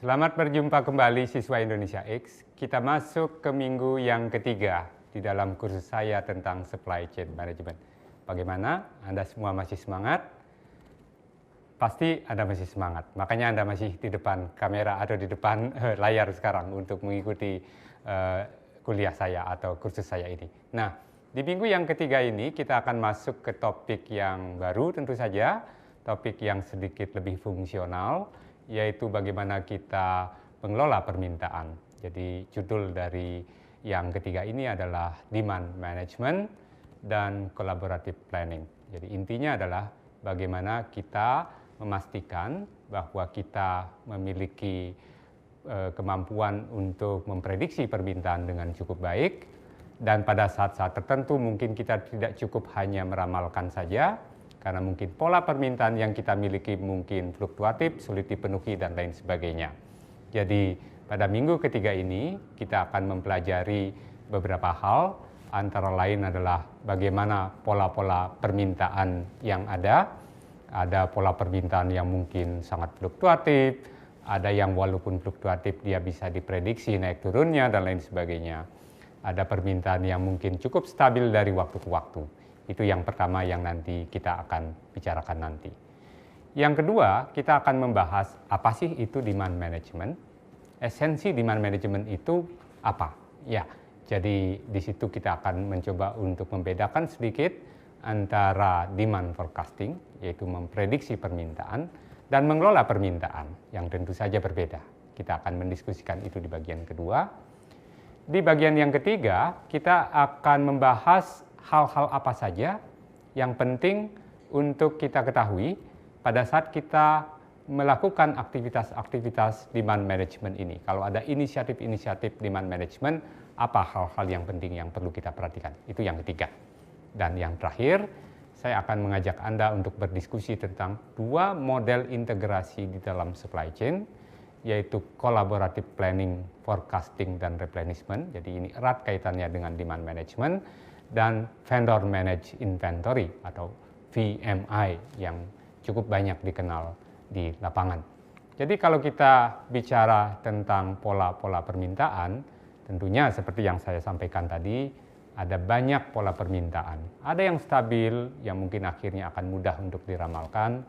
Selamat berjumpa kembali siswa Indonesia X. Kita masuk ke minggu yang ketiga di dalam kursus saya tentang supply chain management. Bagaimana? Anda semua masih semangat? Pasti Anda masih semangat. Makanya Anda masih di depan kamera atau di depan layar sekarang untuk mengikuti kuliah saya atau kursus saya ini. Nah, di minggu yang ketiga ini kita akan masuk ke topik yang baru tentu saja, topik yang sedikit lebih fungsional, yaitu bagaimana kita mengelola permintaan. Jadi judul dari yang ketiga ini adalah demand management dan collaborative planning. Jadi intinya adalah bagaimana kita memastikan bahwa kita memiliki kemampuan untuk memprediksi permintaan dengan cukup baik, dan pada saat-saat tertentu mungkin kita tidak cukup hanya meramalkan saja, karena mungkin pola permintaan yang kita miliki mungkin fluktuatif, sulit dipenuhi, dan lain sebagainya. Jadi pada minggu ketiga ini kita akan mempelajari beberapa hal, antara lain adalah bagaimana pola-pola permintaan yang ada. Ada pola permintaan yang mungkin sangat fluktuatif, ada yang walaupun fluktuatif dia bisa diprediksi naik turunnya, dan lain sebagainya. Ada permintaan yang mungkin cukup stabil dari waktu ke waktu. Itu yang pertama yang nanti kita akan bicarakan nanti. Yang kedua, kita akan membahas apa sih itu demand management. Esensi demand management itu apa? Ya, jadi di situ kita akan mencoba untuk membedakan sedikit antara demand forecasting, yaitu memprediksi permintaan, dan mengelola permintaan, yang tentu saja berbeda. Kita akan mendiskusikan itu di bagian kedua. Di bagian yang ketiga, kita akan membahas hal-hal apa saja yang penting untuk kita ketahui pada saat kita melakukan aktivitas-aktivitas demand management ini. Kalau ada inisiatif-inisiatif demand management, apa hal-hal yang penting yang perlu kita perhatikan? Itu yang ketiga. Dan yang terakhir, saya akan mengajak Anda untuk berdiskusi tentang dua model integrasi di dalam supply chain, yaitu collaborative planning, forecasting, dan replenishment. Jadi ini erat kaitannya dengan demand management, dan vendor managed inventory atau VMI yang cukup banyak dikenal di lapangan. Jadi kalau kita bicara tentang pola-pola permintaan, tentunya seperti yang saya sampaikan tadi, ada banyak pola permintaan. Ada yang stabil, yang mungkin akhirnya akan mudah untuk diramalkan.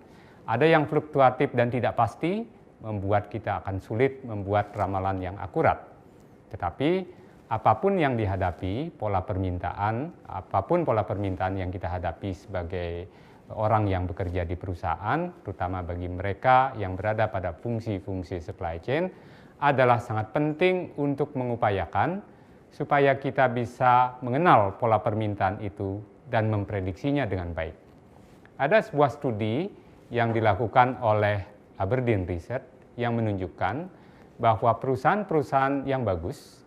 Ada yang fluktuatif dan tidak pasti, membuat kita akan sulit membuat ramalan yang akurat. Tetapi apapun yang dihadapi, apapun pola permintaan yang kita hadapi sebagai orang yang bekerja di perusahaan, terutama bagi mereka yang berada pada fungsi-fungsi supply chain, adalah sangat penting untuk mengupayakan supaya kita bisa mengenal pola permintaan itu dan memprediksinya dengan baik. Ada sebuah studi yang dilakukan oleh Aberdeen Research yang menunjukkan bahwa perusahaan-perusahaan yang bagus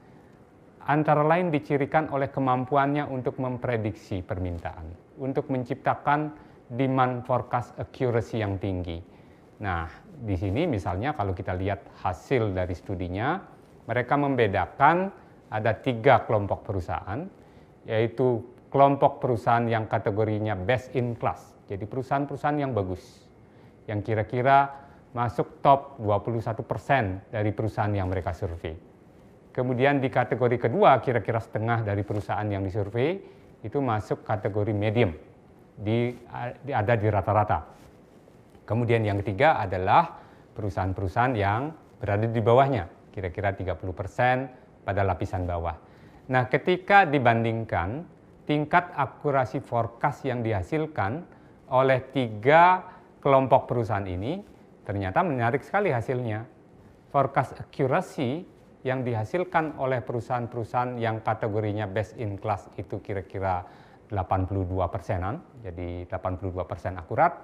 antara lain dicirikan oleh kemampuannya untuk memprediksi permintaan, untuk menciptakan demand forecast accuracy yang tinggi. Nah, di sini misalnya kalau kita lihat hasil dari studinya, mereka membedakan ada 3 kelompok perusahaan, yaitu kelompok perusahaan yang kategorinya best in class, jadi perusahaan-perusahaan yang bagus, yang kira-kira masuk top 21% dari perusahaan yang mereka survei. Kemudian di kategori kedua, kira-kira setengah dari perusahaan yang disurvei itu masuk kategori medium, ada di rata-rata. Kemudian yang ketiga adalah perusahaan-perusahaan yang berada di bawahnya, kira-kira 30% pada lapisan bawah. Nah, ketika dibandingkan tingkat akurasi forecast yang dihasilkan oleh 3 kelompok perusahaan ini, ternyata menarik sekali hasilnya. Forecast accuracy yang dihasilkan oleh perusahaan-perusahaan yang kategorinya best in class itu kira-kira 82%-an, jadi 82% akurat.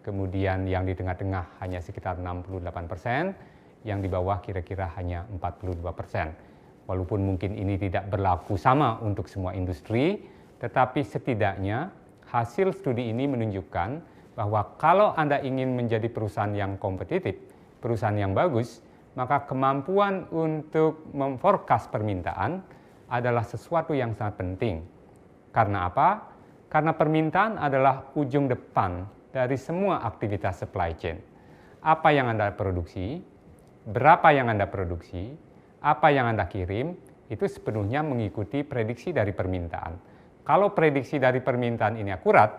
Kemudian yang di tengah-tengah hanya sekitar 68%, yang di bawah kira-kira hanya 42%. Walaupun mungkin ini tidak berlaku sama untuk semua industri, tetapi setidaknya hasil studi ini menunjukkan bahwa kalau Anda ingin menjadi perusahaan yang kompetitif, perusahaan yang bagus, maka kemampuan untuk memforecast permintaan adalah sesuatu yang sangat penting. Karena apa? Karena permintaan adalah ujung depan dari semua aktivitas supply chain. Apa yang Anda produksi, berapa yang Anda produksi, apa yang Anda kirim, itu sepenuhnya mengikuti prediksi dari permintaan. Kalau prediksi dari permintaan ini akurat,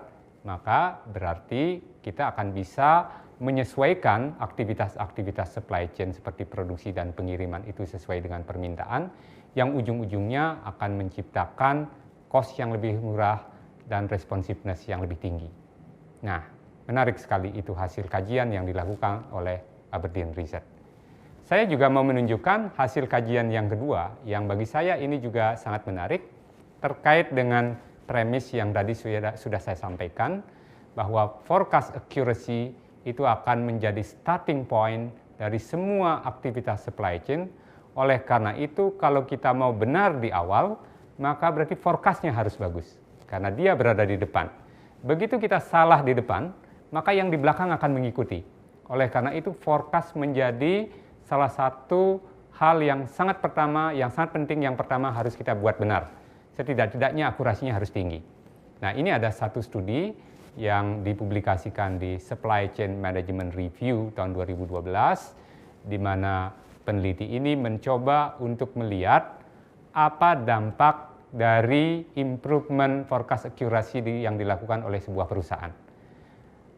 maka berarti kita akan bisa menyesuaikan aktivitas-aktivitas supply chain seperti produksi dan pengiriman itu sesuai dengan permintaan, yang ujung-ujungnya akan menciptakan cost yang lebih murah dan responsiveness yang lebih tinggi. Nah, menarik sekali itu hasil kajian yang dilakukan oleh Aberdeen Research. Saya juga mau menunjukkan hasil kajian yang kedua, yang bagi saya ini juga sangat menarik, terkait dengan premis yang tadi sudah saya sampaikan, bahwa forecast accuracy itu akan menjadi starting point dari semua aktivitas supply chain. Oleh karena itu, kalau kita mau benar di awal, maka berarti forecast-nya harus bagus, karena dia berada di depan. Begitu kita salah di depan, maka yang di belakang akan mengikuti. Oleh karena itu, forecast menjadi salah satu hal yang sangat penting yang pertama harus kita buat benar. Setidak-tidaknya akurasinya harus tinggi. Nah, ini ada satu studi yang dipublikasikan di Supply Chain Management Review tahun 2012, di mana peneliti ini mencoba untuk melihat apa dampak dari improvement forecast accuracy yang dilakukan oleh sebuah perusahaan.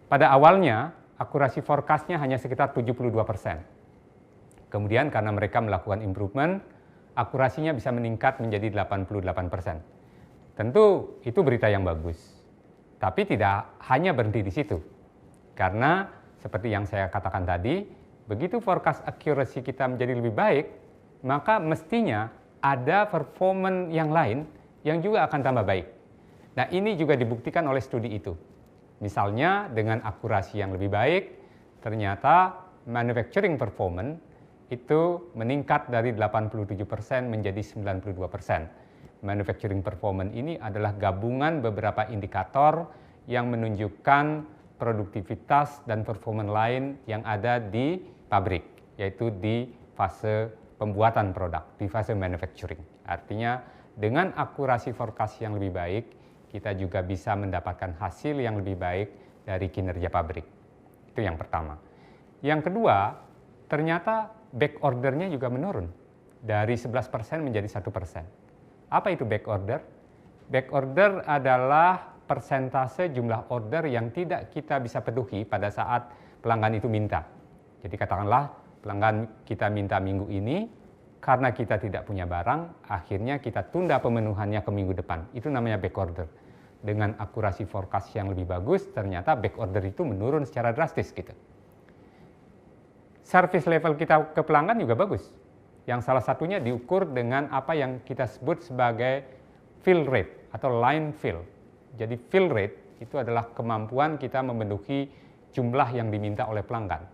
Pada awalnya, akurasi forecast-nya hanya sekitar 72%. Kemudian karena mereka melakukan improvement, akurasinya bisa meningkat menjadi 88%. Tentu itu berita yang bagus. Tapi tidak hanya berhenti di situ. Karena seperti yang saya katakan tadi, begitu forecast accuracy kita menjadi lebih baik, maka mestinya ada performance yang lain yang juga akan tambah baik. Nah, ini juga dibuktikan oleh studi itu. Misalnya dengan akurasi yang lebih baik, ternyata manufacturing performance itu meningkat dari 87% menjadi 92%. Manufacturing performance ini adalah gabungan beberapa indikator yang menunjukkan produktivitas dan performance lain yang ada di pabrik, yaitu di fase pembuatan produk, di fase manufacturing. Artinya dengan akurasi forecast yang lebih baik, kita juga bisa mendapatkan hasil yang lebih baik dari kinerja pabrik. Itu yang pertama. Yang kedua, ternyata back order-nya juga menurun dari 11% menjadi 1%. Apa itu back order? Back order adalah persentase jumlah order yang tidak kita bisa penuhi pada saat pelanggan itu minta. Jadi katakanlah pelanggan kita minta minggu ini, karena kita tidak punya barang, akhirnya kita tunda pemenuhannya ke minggu depan. Itu namanya back order. Dengan akurasi forecast yang lebih bagus, ternyata back order itu menurun secara drastis gitu. Service level kita ke pelanggan juga bagus. Yang salah satunya diukur dengan apa yang kita sebut sebagai fill rate atau line fill. Jadi fill rate itu adalah kemampuan kita memenuhi jumlah yang diminta oleh pelanggan.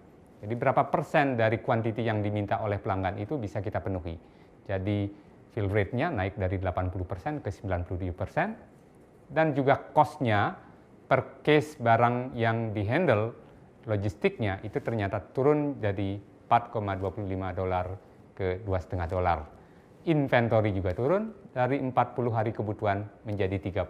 Jadi berapa persen dari kuantiti yang diminta oleh pelanggan itu bisa kita penuhi. Jadi fill rate-nya naik dari 80% ke 97%. Dan juga cost-nya per case barang yang di-handle, logistiknya itu ternyata turun jadi $4,25 ke $2,5. Inventory juga turun dari 40 hari kebutuhan menjadi 35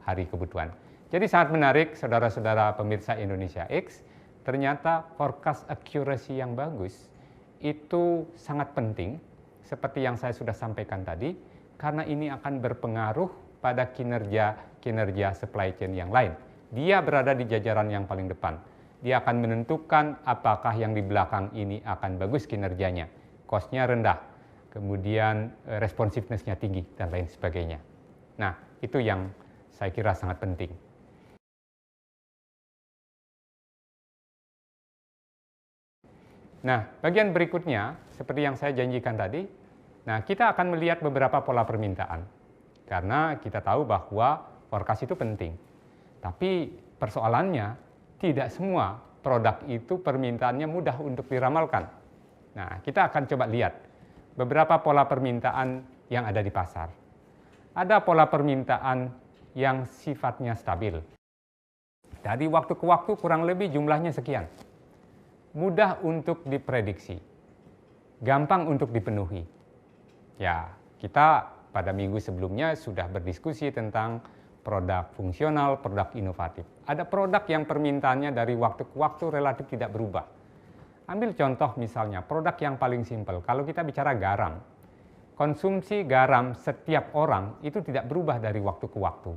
hari kebutuhan. Jadi sangat menarik saudara-saudara pemirsa Indonesia X, ternyata forecast accuracy yang bagus itu sangat penting seperti yang saya sudah sampaikan tadi, karena ini akan berpengaruh pada kinerja supply chain yang lain. Dia berada di jajaran yang paling depan. Dia akan menentukan apakah yang di belakang ini akan bagus kinerjanya, cost-nya rendah, kemudian responsiveness-nya tinggi, dan lain sebagainya. Nah, itu yang saya kira sangat penting. Nah, bagian berikutnya, seperti yang saya janjikan tadi, nah kita akan melihat beberapa pola permintaan. Karena kita tahu bahwa forecast itu penting. Tapi persoalannya, tidak semua produk itu permintaannya mudah untuk diramalkan. Nah, kita akan coba lihat beberapa pola permintaan yang ada di pasar. Ada pola permintaan yang sifatnya stabil. Dari waktu ke waktu kurang lebih jumlahnya sekian. Mudah untuk diprediksi. Gampang untuk dipenuhi. Ya, kita pada minggu sebelumnya sudah berdiskusi tentang produk fungsional, produk inovatif. Ada produk yang permintaannya dari waktu ke waktu relatif tidak berubah. Ambil contoh misalnya produk yang paling simpel, kalau kita bicara garam. Konsumsi garam setiap orang itu tidak berubah dari waktu ke waktu.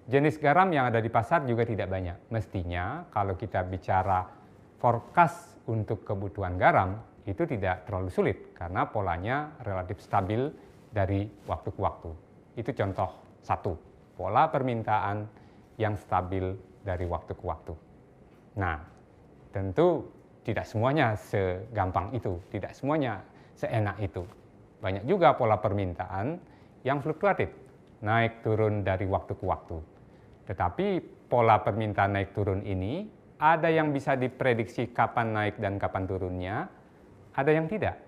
Jenis garam yang ada di pasar juga tidak banyak. Mestinya kalau kita bicara forecast untuk kebutuhan garam, itu tidak terlalu sulit karena polanya relatif stabil dari waktu ke waktu. Itu contoh satu, pola permintaan yang stabil dari waktu ke waktu. Nah, tentu tidak semuanya segampang itu, tidak semuanya seenak itu. Banyak juga pola permintaan yang fluktuatif, naik turun dari waktu ke waktu. Tetapi pola permintaan naik turun ini ada yang bisa diprediksi kapan naik dan kapan turunnya, ada yang tidak.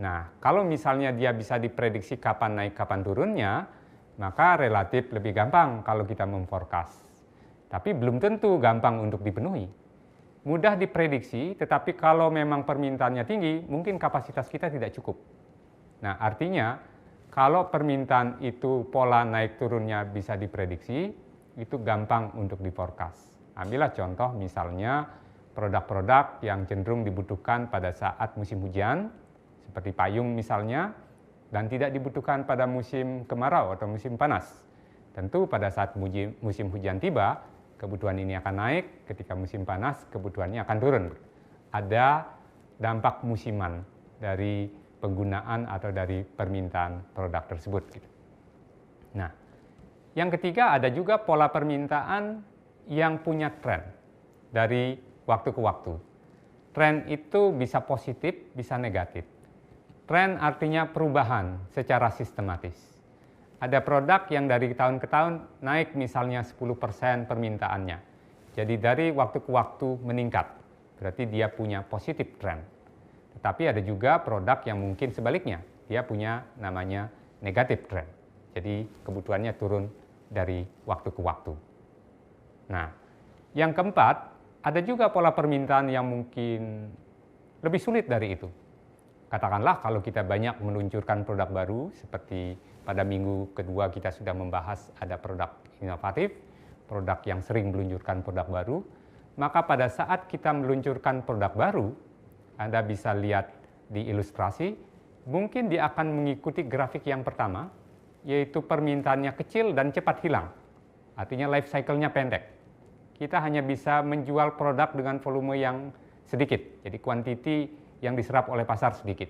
Nah, kalau misalnya dia bisa diprediksi kapan naik, kapan turunnya, maka relatif lebih gampang kalau kita memforecast. Tapi belum tentu gampang untuk dipenuhi. Mudah diprediksi, tetapi kalau memang permintaannya tinggi, mungkin kapasitas kita tidak cukup. Nah, artinya kalau permintaan itu pola naik turunnya bisa diprediksi, itu gampang untuk diforecast. Ambillah contoh misalnya produk-produk yang cenderung dibutuhkan pada saat musim hujan, seperti payung misalnya, dan tidak dibutuhkan pada musim kemarau atau musim panas. Tentu pada saat musim hujan tiba, kebutuhan ini akan naik, ketika musim panas kebutuhannya akan turun. Ada dampak musiman dari penggunaan atau dari permintaan produk tersebut. Nah, yang ketiga ada juga pola permintaan yang punya tren dari waktu ke waktu. Tren itu bisa positif, bisa negatif. Tren artinya perubahan secara sistematis. Ada produk yang dari tahun ke tahun naik misalnya 10% permintaannya. Jadi dari waktu ke waktu meningkat. Berarti dia punya positif trend. Tetapi ada juga produk yang mungkin sebaliknya. Dia punya namanya negatif trend. Jadi kebutuhannya turun dari waktu ke waktu. Nah, yang keempat, ada juga pola permintaan yang mungkin lebih sulit dari itu. Katakanlah kalau kita banyak meluncurkan produk baru, seperti pada minggu kedua kita sudah membahas ada produk inovatif, produk yang sering meluncurkan produk baru, maka pada saat kita meluncurkan produk baru, Anda bisa lihat di ilustrasi, mungkin dia akan mengikuti grafik yang pertama, yaitu permintaannya kecil dan cepat hilang. Artinya life cycle-nya pendek. Kita hanya bisa menjual produk dengan volume yang sedikit, jadi kuantiti yang diserap oleh pasar sedikit.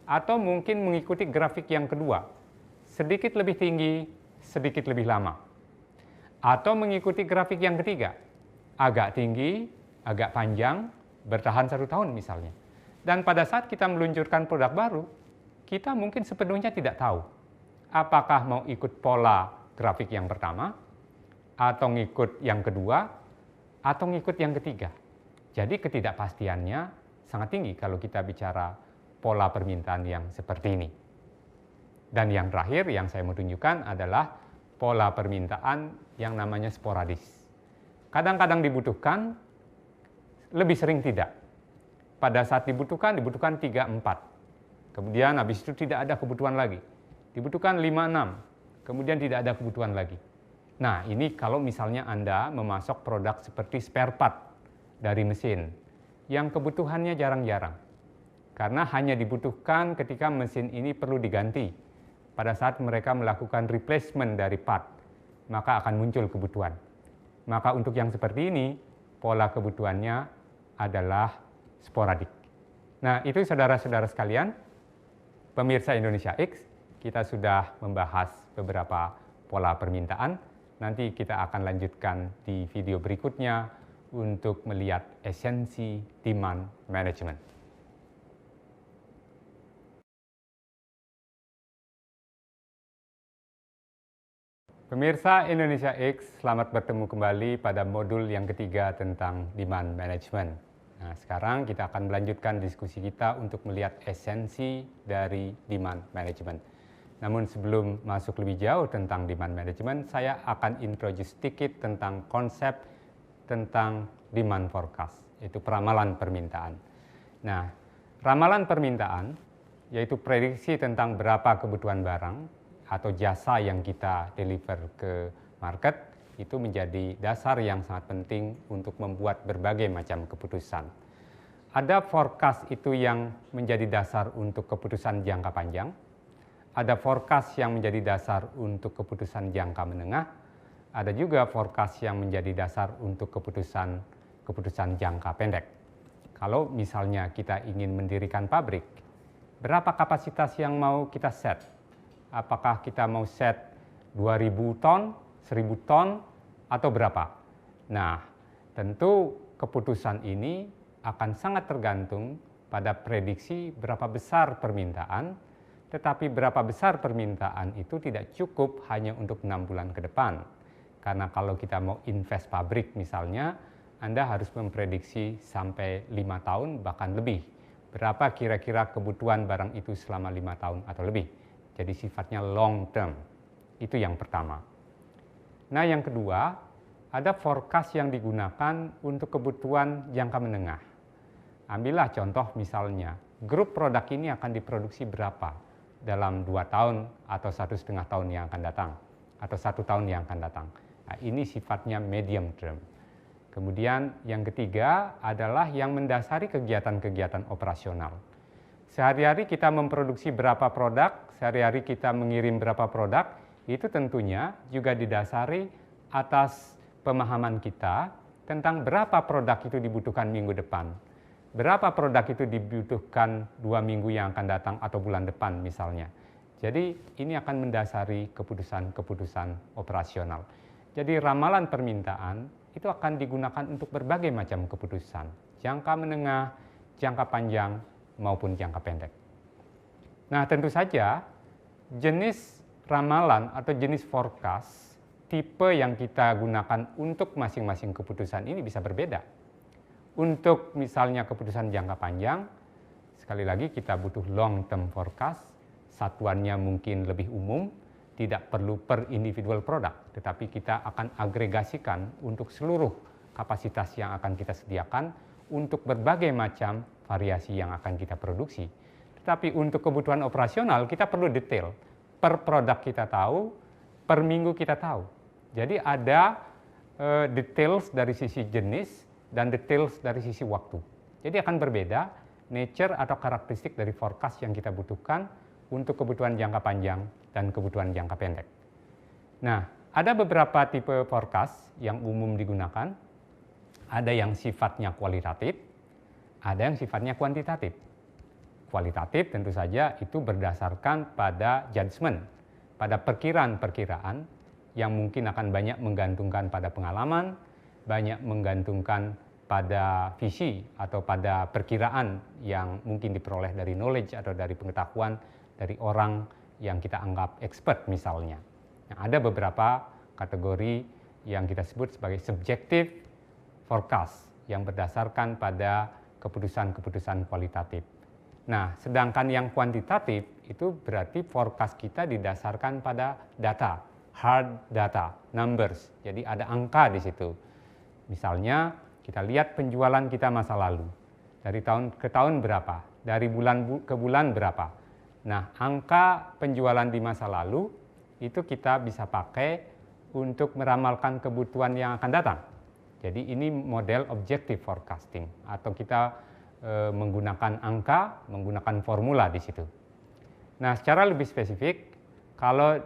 Atau mungkin mengikuti grafik yang kedua, sedikit lebih tinggi, sedikit lebih lama. Atau mengikuti grafik yang ketiga, agak tinggi, agak panjang, bertahan 1 tahun misalnya. Dan pada saat kita meluncurkan produk baru, kita mungkin sepenuhnya tidak tahu apakah mau ikut pola grafik yang pertama, atau ngikut yang kedua, atau ngikut yang ketiga. Jadi ketidakpastiannya sangat tinggi kalau kita bicara pola permintaan yang seperti ini. Dan yang terakhir yang saya mau tunjukkan adalah pola permintaan yang namanya sporadis. Kadang-kadang dibutuhkan, lebih sering tidak. Pada saat dibutuhkan 3-4. Kemudian habis itu tidak ada kebutuhan lagi. Dibutuhkan 5-6. Kemudian tidak ada kebutuhan lagi. Nah, ini kalau misalnya Anda memasok produk seperti spare part dari mesin, yang kebutuhannya jarang-jarang. Karena hanya dibutuhkan ketika mesin ini perlu diganti. Pada saat mereka melakukan replacement dari part, maka akan muncul kebutuhan. Maka untuk yang seperti ini, pola kebutuhannya adalah sporadik. Nah, itu saudara-saudara sekalian, pemirsa Indonesia X, kita sudah membahas beberapa pola permintaan. Nanti kita akan lanjutkan di video berikutnya untuk melihat esensi demand management. Pemirsa Indonesia X, selamat bertemu kembali pada modul yang ketiga tentang demand management. Nah, sekarang kita akan melanjutkan diskusi kita untuk melihat esensi dari demand management. Namun sebelum masuk lebih jauh tentang demand management, saya akan introduce sedikit tentang konsep tentang demand forecast, yaitu peramalan permintaan. Nah, ramalan permintaan yaitu prediksi tentang berapa kebutuhan barang atau jasa yang kita deliver ke market, itu menjadi dasar yang sangat penting untuk membuat berbagai macam keputusan. Ada forecast itu yang menjadi dasar untuk keputusan jangka panjang, ada forecast yang menjadi dasar untuk keputusan jangka menengah, ada juga forecast yang menjadi dasar untuk keputusan jangka pendek. Kalau misalnya kita ingin mendirikan pabrik, berapa kapasitas yang mau kita set? Apakah kita mau set 2.000 ton, 1.000 ton, atau berapa? Nah, tentu keputusan ini akan sangat tergantung pada prediksi berapa besar permintaan, tetapi berapa besar permintaan itu tidak cukup hanya untuk 6 bulan ke depan. Karena kalau kita mau invest pabrik misalnya, Anda harus memprediksi sampai 5 tahun bahkan lebih. Berapa kira-kira kebutuhan barang itu selama 5 tahun atau lebih. Jadi sifatnya long term. Itu yang pertama. Nah, yang kedua, ada forecast yang digunakan untuk kebutuhan jangka menengah. Ambillah contoh misalnya, grup produk ini akan diproduksi berapa dalam 2 tahun atau 1,5 tahun yang akan datang, atau 1 tahun yang akan datang. Nah, ini sifatnya medium term. Kemudian yang ketiga adalah yang mendasari kegiatan-kegiatan operasional. Sehari-hari kita memproduksi berapa produk, sehari-hari kita mengirim berapa produk, itu tentunya juga didasari atas pemahaman kita tentang berapa produk itu dibutuhkan minggu depan. Berapa produk itu dibutuhkan 2 minggu yang akan datang atau bulan depan misalnya. Jadi ini akan mendasari keputusan-keputusan operasional. Jadi ramalan permintaan itu akan digunakan untuk berbagai macam keputusan. Jangka menengah, jangka panjang, maupun jangka pendek. Nah, tentu saja jenis ramalan atau jenis forecast, tipe yang kita gunakan untuk masing-masing keputusan ini bisa berbeda. Untuk misalnya keputusan jangka panjang, sekali lagi kita butuh long term forecast, satuannya mungkin lebih umum, tidak perlu per individual produk, tetapi kita akan agregasikan untuk seluruh kapasitas yang akan kita sediakan untuk berbagai macam variasi yang akan kita produksi. Tetapi untuk kebutuhan operasional kita perlu detail, per produk kita tahu, per minggu kita tahu. Jadi ada details dari sisi jenis dan details dari sisi waktu. Jadi akan berbeda nature atau karakteristik dari forecast yang kita butuhkan untuk kebutuhan jangka panjang dan kebutuhan jangka pendek. Nah, ada beberapa tipe forecast yang umum digunakan. Ada yang sifatnya kualitatif, ada yang sifatnya kuantitatif. Kualitatif tentu saja itu berdasarkan pada judgement, pada perkiraan-perkiraan yang mungkin akan banyak menggantungkan pada pengalaman, banyak menggantungkan pada visi atau pada perkiraan yang mungkin diperoleh dari knowledge atau dari pengetahuan dari orang yang kita anggap expert misalnya. Nah, ada beberapa kategori yang kita sebut sebagai subjective forecast yang berdasarkan pada keputusan-keputusan kualitatif. Nah, sedangkan yang kuantitatif itu berarti forecast kita didasarkan pada data, hard data, numbers. Jadi ada angka di situ. Misalnya kita lihat penjualan kita masa lalu, dari tahun ke tahun berapa, dari bulan ke bulan berapa. Nah, angka penjualan di masa lalu itu kita bisa pakai untuk meramalkan kebutuhan yang akan datang. Jadi ini model objective forecasting atau kita menggunakan angka, menggunakan formula di situ. Nah, secara lebih spesifik, kalau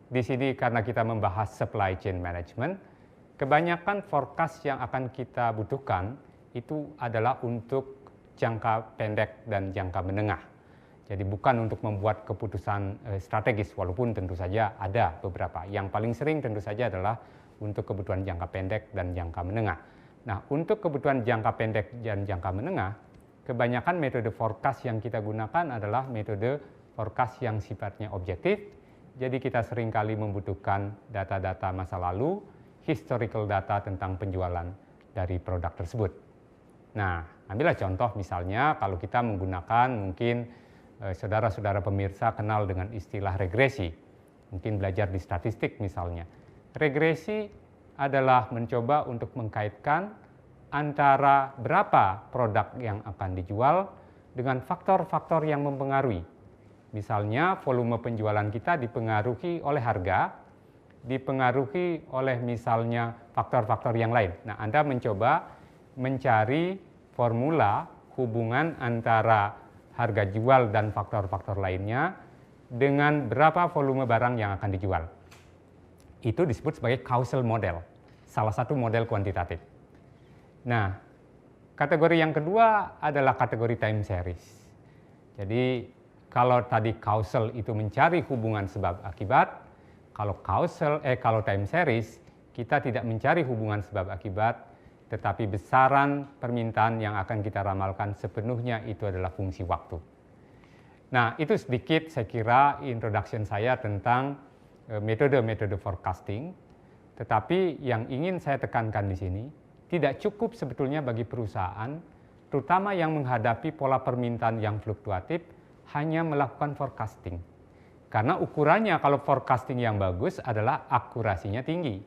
di sini karena kita membahas supply chain management, kebanyakan forecast yang akan kita butuhkan itu adalah untuk jangka pendek dan jangka menengah. Jadi bukan untuk membuat keputusan strategis, walaupun tentu saja ada beberapa. Yang paling sering tentu saja adalah untuk kebutuhan jangka pendek dan jangka menengah. Nah, untuk kebutuhan jangka pendek dan jangka menengah, kebanyakan metode forecast yang kita gunakan adalah metode forecast yang sifatnya objektif. Jadi kita seringkali membutuhkan data-data masa lalu, historical data tentang penjualan dari produk tersebut. Nah, ambillah contoh misalnya kalau kita menggunakan mungkin saudara-saudara pemirsa kenal dengan istilah regresi. Mungkin belajar di statistik misalnya. Regresi adalah mencoba untuk mengkaitkan antara berapa produk yang akan dijual dengan faktor-faktor yang mempengaruhi. Misalnya volume penjualan kita dipengaruhi oleh harga, dipengaruhi oleh misalnya faktor-faktor yang lain. Nah, Anda mencoba mencari formula hubungan antara harga jual dan faktor-faktor lainnya dengan berapa volume barang yang akan dijual. Itu disebut sebagai causal model, salah satu model kuantitatif. Nah, kategori yang kedua adalah kategori time series. Jadi, kalau tadi causal itu mencari hubungan sebab akibat, kalau time series kita tidak mencari hubungan sebab akibat, tetapi besaran permintaan yang akan kita ramalkan sepenuhnya itu adalah fungsi waktu. Nah, itu sedikit saya kira introduction saya tentang metode-metode forecasting, tetapi yang ingin saya tekankan di sini, tidak cukup sebetulnya bagi perusahaan, terutama yang menghadapi pola permintaan yang fluktuatif, hanya melakukan forecasting. Karena ukurannya kalau forecasting yang bagus adalah akurasinya tinggi.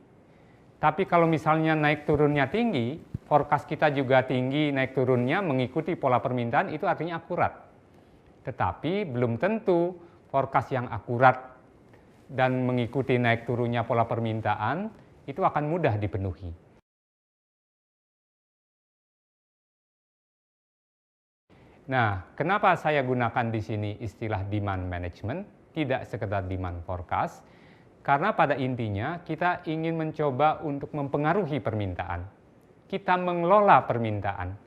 Tapi kalau misalnya naik turunnya tinggi, forecast kita juga tinggi, naik turunnya mengikuti pola permintaan, itu artinya akurat. Tetapi belum tentu forecast yang akurat dan mengikuti naik turunnya pola permintaan, itu akan mudah dipenuhi. Nah, kenapa saya gunakan di sini istilah demand management, tidak sekedar demand forecast? Karena pada intinya kita ingin mencoba untuk mempengaruhi permintaan. Kita mengelola permintaan,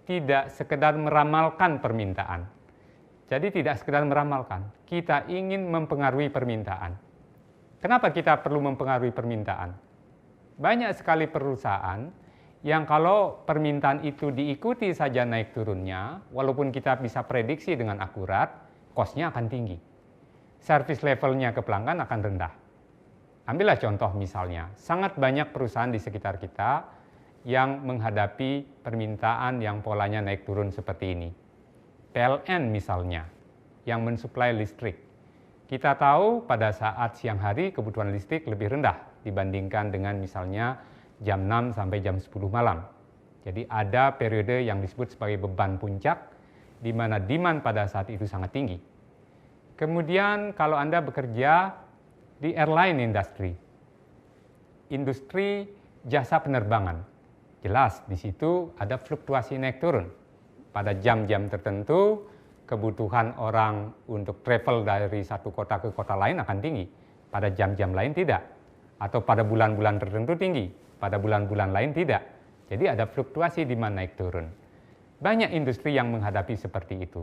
tidak sekedar meramalkan permintaan. Jadi tidak sekedar meramalkan, kita ingin mempengaruhi permintaan. Kenapa kita perlu mempengaruhi permintaan? Banyak sekali perusahaan yang kalau permintaan itu diikuti saja naik turunnya, walaupun kita bisa prediksi dengan akurat, cost-nya akan tinggi. Service levelnya ke pelanggan akan rendah. Ambillah contoh misalnya, sangat banyak perusahaan di sekitar kita yang menghadapi permintaan yang polanya naik turun seperti ini. PLN misalnya, yang mensuplai listrik. Kita tahu pada saat siang hari kebutuhan listrik lebih rendah dibandingkan dengan misalnya jam 6 sampai jam 10 malam. Jadi ada periode yang disebut sebagai beban puncak, di mana demand pada saat itu sangat tinggi. Kemudian kalau Anda bekerja di airline industri jasa penerbangan, jelas di situ ada fluktuasi naik turun. Pada jam-jam tertentu, kebutuhan orang untuk travel dari satu kota ke kota lain akan tinggi. Pada jam-jam lain tidak. Atau pada bulan-bulan tertentu tinggi, pada bulan-bulan lain tidak. Jadi ada fluktuasi demand naik turun. Banyak industri yang menghadapi seperti itu.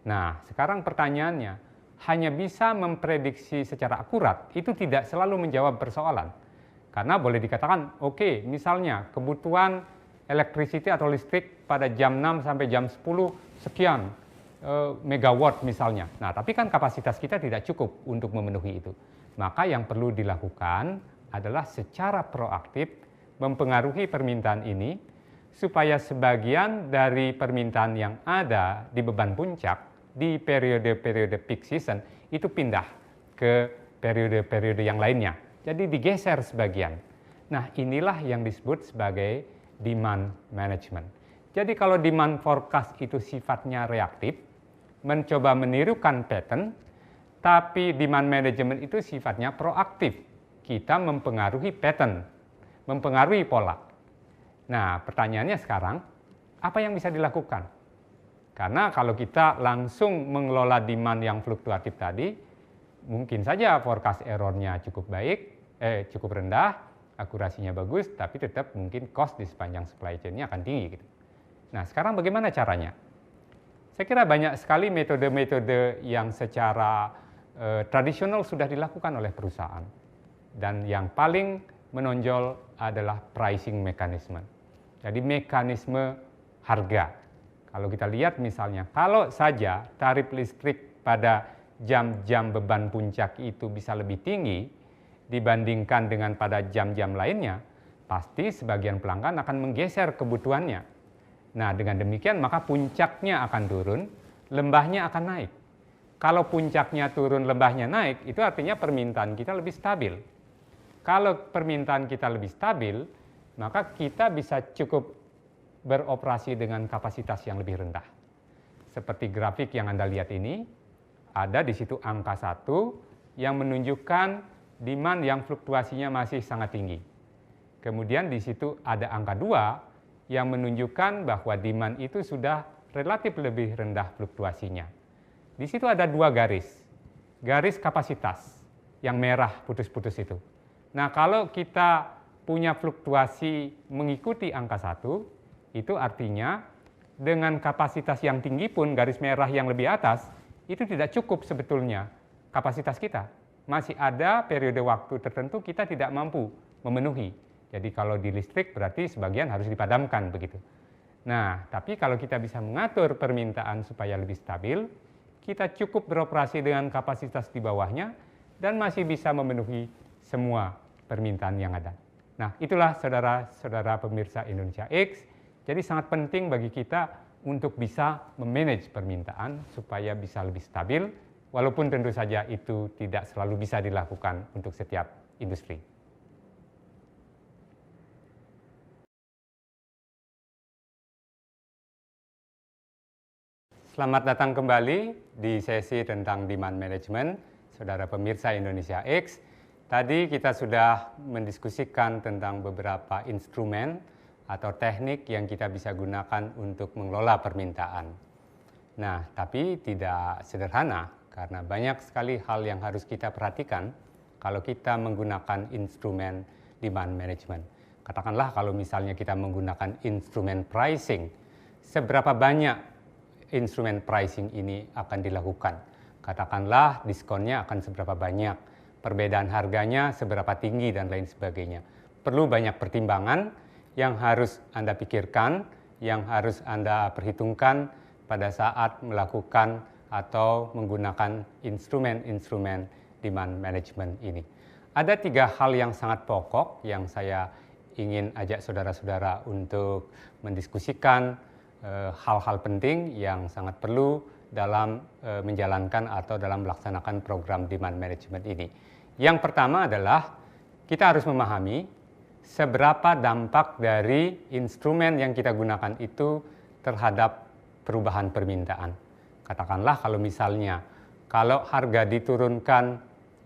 Nah, sekarang pertanyaannya, hanya bisa memprediksi secara akurat, itu tidak selalu menjawab persoalan. Karena boleh dikatakan, oke, misalnya kebutuhan electricity atau listrik pada jam 6 sampai jam 10 sekian megawatt misalnya. Nah, tapi kan kapasitas kita tidak cukup untuk memenuhi itu. Maka yang perlu dilakukan adalah secara proaktif mempengaruhi permintaan ini, supaya sebagian dari permintaan yang ada di beban puncak, di periode-periode peak season, itu pindah ke periode-periode yang lainnya. Jadi digeser sebagian. Nah, inilah yang disebut sebagai demand management. Jadi kalau demand forecast itu sifatnya reaktif, mencoba menirukan pattern, tapi demand management itu sifatnya proaktif. Kita mempengaruhi pattern, mempengaruhi pola. Nah, pertanyaannya sekarang, apa yang bisa dilakukan? Karena kalau kita langsung mengelola demand yang fluktuatif tadi, mungkin saja forecast error-nya cukup cukup rendah, akurasinya bagus, tapi tetap mungkin cost di sepanjang supply chain-nya akan tinggi. Gitu. Nah, sekarang bagaimana caranya? Saya kira banyak sekali metode-metode yang secara tradisional sudah dilakukan oleh perusahaan. Dan yang paling menonjol adalah pricing mechanism. Jadi mekanisme harga. Kalau kita lihat misalnya, kalau saja tarif listrik pada jam-jam beban puncak itu bisa lebih tinggi dibandingkan dengan pada jam-jam lainnya, pasti sebagian pelanggan akan menggeser kebutuhannya. Nah, dengan demikian maka puncaknya akan turun, lembahnya akan naik. Kalau puncaknya turun, lembahnya naik, itu artinya permintaan kita lebih stabil. Kalau permintaan kita lebih stabil, maka kita bisa cukup beroperasi dengan kapasitas yang lebih rendah. Seperti grafik yang Anda lihat ini, ada di situ angka 1 yang menunjukkan demand yang fluktuasinya masih sangat tinggi. Kemudian di situ ada angka 2 yang menunjukkan bahwa demand itu sudah relatif lebih rendah fluktuasinya. Di situ ada dua garis. Garis kapasitas yang merah putus-putus itu. Nah, kalau kita punya fluktuasi mengikuti angka 1, itu artinya dengan kapasitas yang tinggi pun garis merah yang lebih atas, itu tidak cukup sebetulnya kapasitas kita. Masih ada periode waktu tertentu kita tidak mampu memenuhi. Jadi kalau di listrik berarti sebagian harus dipadamkan begitu. Nah, tapi kalau kita bisa mengatur permintaan supaya lebih stabil, kita cukup beroperasi dengan kapasitas di bawahnya dan masih bisa memenuhi semua permintaan yang ada. Nah, itulah saudara-saudara pemirsa Indonesia X. Jadi sangat penting bagi kita untuk bisa memanage permintaan supaya bisa lebih stabil, walaupun tentu saja itu tidak selalu bisa dilakukan untuk setiap industri. Selamat datang kembali di sesi tentang demand management, saudara pemirsa Indonesia X. Tadi kita sudah mendiskusikan tentang beberapa instrumen atau teknik yang kita bisa gunakan untuk mengelola permintaan. Nah, tapi tidak sederhana karena banyak sekali hal yang harus kita perhatikan kalau kita menggunakan instrumen demand management. Katakanlah kalau misalnya kita menggunakan instrumen pricing, seberapa banyak instrumen pricing ini akan dilakukan? Katakanlah diskonnya akan seberapa banyak, perbedaan harganya seberapa tinggi dan lain sebagainya. Perlu banyak pertimbangan yang harus Anda pikirkan, yang harus Anda perhitungkan pada saat melakukan atau menggunakan instrumen-instrumen demand management ini. Ada 3 hal yang sangat pokok yang saya ingin ajak saudara-saudara untuk mendiskusikan hal-hal penting yang sangat perlu dalam menjalankan atau dalam melaksanakan program demand management ini. Yang pertama adalah kita harus memahami seberapa dampak dari instrumen yang kita gunakan itu terhadap perubahan permintaan. Katakanlah kalau misalnya, kalau harga diturunkan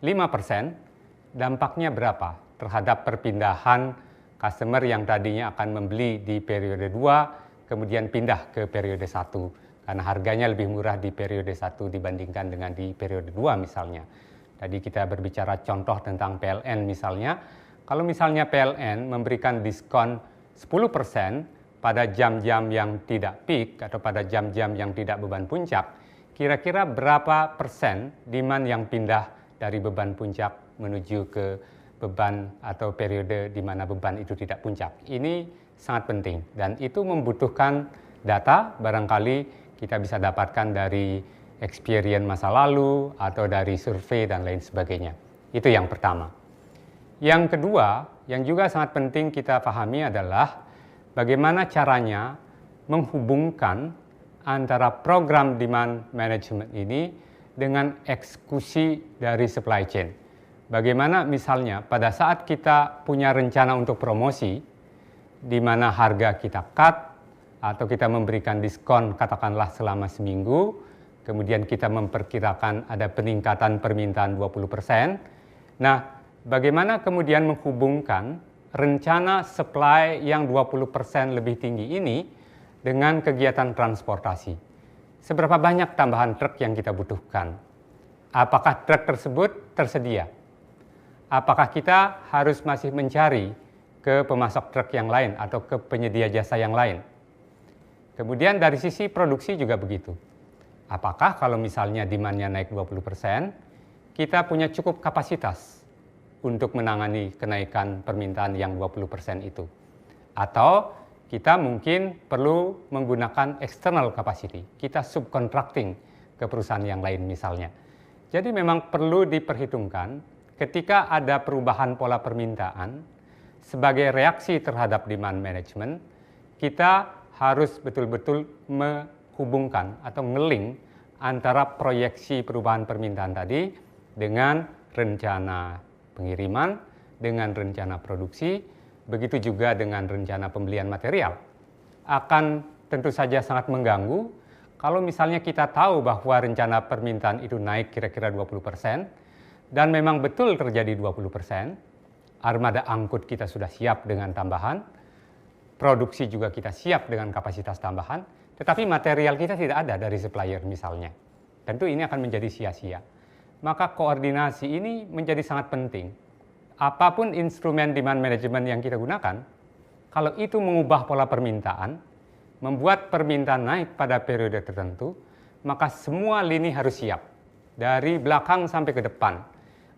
5%, dampaknya berapa terhadap perpindahan customer yang tadinya akan membeli di periode 2, kemudian pindah ke periode 1, karena harganya lebih murah di periode 1 dibandingkan dengan di periode 2 misalnya. Tadi kita berbicara contoh tentang PLN misalnya. Kalau misalnya PLN memberikan diskon 10% pada jam-jam yang tidak peak atau pada jam-jam yang tidak beban puncak, kira-kira berapa persen demand yang pindah dari beban puncak menuju ke beban atau periode di mana beban itu tidak puncak? Ini sangat penting dan itu membutuhkan data, barangkali kita bisa dapatkan dari experience masa lalu atau dari survei dan lain sebagainya. Itu yang pertama. Yang kedua, yang juga sangat penting kita pahami adalah bagaimana caranya menghubungkan antara program demand management ini dengan eksekusi dari supply chain. Bagaimana misalnya pada saat kita punya rencana untuk promosi, di mana harga kita cut atau kita memberikan diskon katakanlah selama seminggu, kemudian kita memperkirakan ada peningkatan permintaan 20%. Nah, bagaimana kemudian menghubungkan rencana supply yang 20% lebih tinggi ini dengan kegiatan transportasi? Seberapa banyak tambahan truk yang kita butuhkan? Apakah truk tersebut tersedia? Apakah kita harus masih mencari ke pemasok truk yang lain atau ke penyedia jasa yang lain? Kemudian dari sisi produksi juga begitu. Apakah kalau misalnya demand-nya naik 20%, kita punya cukup kapasitas untuk menangani kenaikan permintaan yang 20% itu? Atau kita mungkin perlu menggunakan external capacity, kita subcontracting ke perusahaan yang lain misalnya. Jadi memang perlu diperhitungkan ketika ada perubahan pola permintaan sebagai reaksi terhadap demand management, kita harus betul-betul menghubungkan atau nge-link antara proyeksi perubahan permintaan tadi dengan rencana pengiriman, dengan rencana produksi, begitu juga dengan rencana pembelian material. Akan tentu saja sangat mengganggu kalau misalnya kita tahu bahwa rencana permintaan itu naik kira-kira 20%, dan memang betul terjadi 20%, armada angkut kita sudah siap dengan tambahan, produksi juga kita siap dengan kapasitas tambahan, tetapi material kita tidak ada dari supplier misalnya. Tentu ini akan menjadi sia-sia. Maka koordinasi ini menjadi sangat penting. Apapun instrumen demand management yang kita gunakan, kalau itu mengubah pola permintaan, membuat permintaan naik pada periode tertentu, maka semua lini harus siap. Dari belakang sampai ke depan.